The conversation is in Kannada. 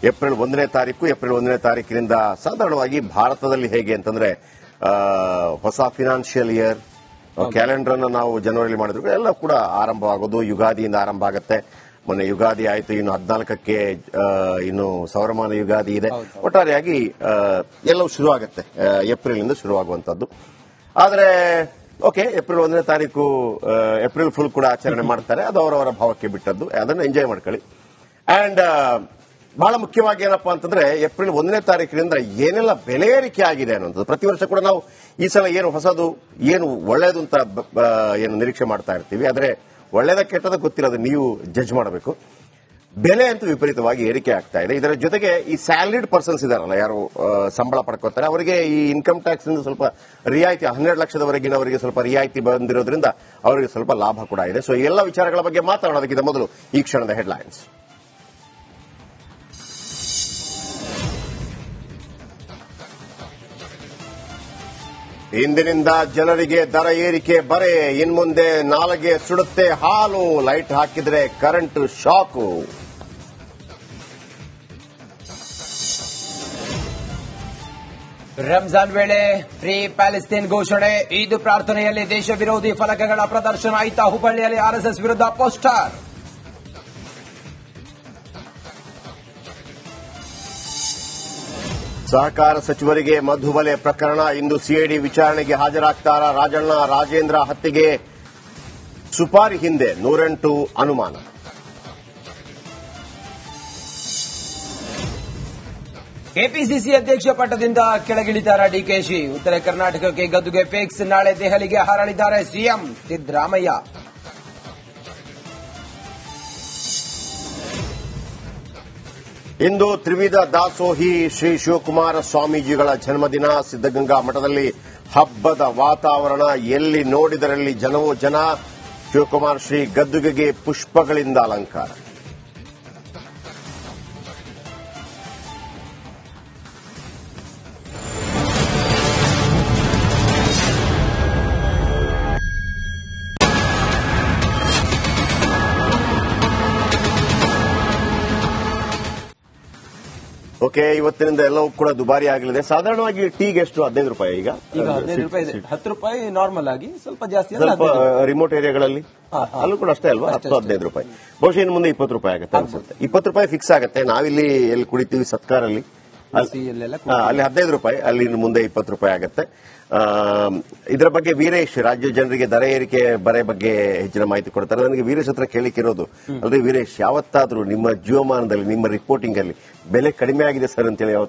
ಏಪ್ರಿಲ್ 1ನೇ ತಾರೀಕಿನಿಂದ ಸಾಧಾರಣವಾಗಿ ಭಾರತದಲ್ಲಿ ಹೇಗೆ ಅಂತಂದ್ರೆ ಹೊಸ ಫಿನಾನ್ಷಿಯಲ್ ಇಯರ್ ಕ್ಯಾಲೆಂಡರ್ ಅನ್ನು ನಾವು ಜನವರಿಯಲ್ಲಿ ಮಾಡಿದ್ರು ಎಲ್ಲ ಕೂಡ ಆರಂಭವಾಗೋದು ಯುಗಾದಿಯಿಂದ ಆರಂಭ ಆಗುತ್ತೆ. ಮೊನ್ನೆ ಯುಗಾದಿ ಆಯಿತು, ಇನ್ನು 14ಕ್ಕೆ ಇನ್ನು ಸೌರಮಾನ ಯುಗಾದಿ ಇದೆ. ಒಟ್ಟಾರೆಯಾಗಿ ಎಲ್ಲವೂ ಶುರುವಾಗುತ್ತೆ, ಏಪ್ರಿಲ್ನಿಂದ ಶುರುವಾಗುವಂತದ್ದು. ಆದರೆ ಓಕೆ, ಏಪ್ರಿಲ್ 1ನೇ ತಾರೀಕು ಏಪ್ರಿಲ್ ಫುಲ್ ಕೂಡ ಆಚರಣೆ ಮಾಡ್ತಾರೆ, ಅದು ಅವರವರ ಭಾವಕ್ಕೆ ಬಿಟ್ಟದ್ದು, ಅದನ್ನು ಎಂಜಾಯ್ ಮಾಡ್ಕೊಳ್ಳಿ. ಅಂಡ್ ಬಹಳ ಮುಖ್ಯವಾಗಿ ಏನಪ್ಪಾ ಅಂತಂದ್ರೆ ಏಪ್ರಿಲ್ 1ನೇ ತಾರೀಕಿನಿಂದ ಏನೆಲ್ಲ ಬೆಲೆ ಏರಿಕೆ ಆಗಿದೆ ಅನ್ನೋದು ಪ್ರತಿ ವರ್ಷ ಕೂಡ ನಾವು ಈ ಸಲ ಏನು ಹೊಸದು ಏನು ಒಳ್ಳೆಯದು ಅಂತ ಏನು ನಿರೀಕ್ಷೆ ಮಾಡ್ತಾ ಇರ್ತೀವಿ. ಆದರೆ ಒಳ್ಳೆಯದ ಕೆಟ್ಟದ ಗೊತ್ತಿರೋದು ನೀವು ಜಡ್ಜ್ ಮಾಡಬೇಕು. ಬೆಲೆ ಅಂತೂ ವಿಪರೀತವಾಗಿ ಏರಿಕೆ ಆಗ್ತಾ ಇದೆ. ಇದರ ಜೊತೆಗೆ ಈ ಸ್ಯಾಲರಿಡ್ ಪರ್ಸನ್ಸ್ ಇದಾರಲ್ಲ, ಯಾರು ಸಂಬಳ ಪಡ್ಕೋತಾರೆ, ಅವರಿಗೆ ಈ ಇನ್ಕಮ್ ಟ್ಯಾಕ್ಸ್ ಇಂದ ಸ್ವಲ್ಪ ರಿಯಾಯಿತಿ 12 ಲಕ್ಷದವರೆಗಿನವರಿಗೆ ಸ್ವಲ್ಪ ರಿಯಾಯಿತಿ ಬಂದಿರೋದ್ರಿಂದ ಅವರಿಗೆ ಸ್ವಲ್ಪ ಲಾಭ ಕೂಡ ಇದೆ. ಸೊ ಎಲ್ಲ ವಿಚಾರಗಳ ಬಗ್ಗೆ ಮಾತನಾಡೋದಕ್ಕಿಂತ ಮೊದಲು ಈ ಕ್ಷಣದ ಹೆಡ್ಲೈನ್ಸ್. ಇಂದಿನಿಂದ ಜನರಿಗೆ ದರ ಏರಿಕೆ ಬರೆ, ಇನ್ಮುಂದೆ ನಾಲಿಗೆ ಸುಡುತ್ತೆ ಹಾಲು, ಲೈಟ್ ಹಾಕಿದ್ರೆ ಕರೆಂಟ್ ಶಾಕು. ರಂಜಾನ್ ವೇಳೆ ಫ್ರೀ ಪ್ಯಾಲೆಸ್ತೇನ್ ಘೋಷಣೆ, ಈದ್ ಪ್ರಾರ್ಥನೆಯಲ್ಲಿ ದೇಶ ವಿರೋಧಿ ಫಲಕಗಳ ಪ್ರದರ್ಶನ ಆಯ್ತಾ ಹುಬ್ಬಳ್ಳಿಯಲ್ಲಿ ಆರ್ಎಸ್ಎಸ್ ವಿರುದ್ಧ ಪೋಸ್ಟರ್. ಸಹಕಾರ ಸಚಿವರಿಗೆ ಮಧುಬಲೆ ಪ್ರಕರಣ, ಇಂದು ಸಿಐಡಿ ವಿಚಾರಣೆಗೆ ಹಾಜರಾಗ್ತಾರ ರಾಜಣ್ಣ. ರಾಜೇಂದ್ರ ಹತ್ಯೆಗೆ ಸುಪಾರಿ ಹಿಂದೆ 108 ಅನುಮಾನ. ಕೆಪಿಸಿಸಿ ಅಧ್ಯಕ್ಷ ಪಟ್ಟದಿಂದ ಕೆಳಗಿಳಿದಾರ ಡಿಕೆಶಿ. ಉತ್ತರ ಕರ್ನಾಟಕಕ್ಕೆ ಗದ್ದುಗೆ ಫಿಕ್ಸ್, ನಾಳೆ ದೆಹಲಿಗೆ ಹಾರಳಿದ್ದಾರೆ ಸಿಎಂ ಸಿದ್ದರಾಮಯ್ಯ. ಇಂದು ತ್ರಿವಿಧ ದಾಸೋಹಿ ಶ್ರೀ ಶಿವಕುಮಾರ ಸ್ವಾಮೀಜಿಗಳ ಜನ್ಮದಿನ. ಸಿದ್ದಗಂಗಾ ಮಠದಲ್ಲಿ ಹಬ್ಬದ ವಾತಾವರಣ, ಎಲ್ಲಿ ನೋಡಿದರಲ್ಲಿ ಜನವೋ ಜನ. ಶಿವಕುಮಾರ ಶ್ರೀ ಗದ್ದುಗೆಗೆ ಪುಷ್ಪಗಳಿಂದ ಅಲಂಕಾರ. ಓಕೆ, ಇವತ್ತಿನಿಂದ ಎಲ್ಲವೂ ಕೂಡ ದುಬಾರಿ ಆಗಲಿದೆ. ಸಾಧಾರಣವಾಗಿ ಟೀಗೆ ಎಷ್ಟು 15 ರೂಪಾಯಿ ಈಗ 15 ರೂಪಾಯಿ ಇದೆ. 10 ರೂಪಾಯಿ ನಾರ್ಮಲ್ ಆಗಿ, ಸ್ವಲ್ಪ ಜಾಸ್ತಿ ಸ್ವಲ್ಪ ರಿಮೋಟ್ ಏರಿಯಾಗಳಲ್ಲಿ ಅಲ್ಲೂ ಕೂಡ ಅಷ್ಟೇ ಅಲ್ವಾ, 10-15 ರೂಪಾಯಿ. ಬಹುಶಃ ಇನ್ನು ಮುಂದೆ 20 ರೂಪಾಯಿ ಆಗುತ್ತೆ ಅನ್ಸುತ್ತೆ. 20 ರೂಪಾಯಿ ಫಿಕ್ಸ್ ಆಗುತ್ತೆ. ನಾವಿಲ್ಲಿ ಎಲ್ಲಿ ಕುಡಿತೀವಿ ಸತ್ಕಾರಲ್ಲಿ ಅಲ್ಲಿ 15 ರೂಪಾಯಿ, ಅಲ್ಲಿ ಇನ್ನು ಮುಂದೆ 20 ರೂಪಾಯಿ ಆಗುತ್ತೆ. ಇದರ ಬಗ್ಗೆ ವೀರೇಶ್ ರಾಜ್ಯ ಜನರಿಗೆ ದರ ಏರಿಕೆ ಬರೆ ಬಗ್ಗೆ ಹೆಚ್ಚಿನ ಮಾಹಿತಿ ಕೊಡ್ತಾರೆ. ನನಗೆ ವೀರೇಶ್ ಹತ್ರ ಕೇಳಿಕ್ಕಿರೋದು, ಅಲ್ರಿ ವೀರೇಶ್, ಯಾವತ್ತಾದ್ರೂ ನಿಮ್ಮ ಜೀವಮಾನದಲ್ಲಿ ನಿಮ್ಮ ರಿಪೋರ್ಟಿಂಗ್ ಅಲ್ಲಿ ಬೆಲೆ ಕಡಿಮೆ ಆಗಿದೆ ಸರ್ ಅಂತೇಳಿ ಯಾವತ್ತಾದ್ರೂ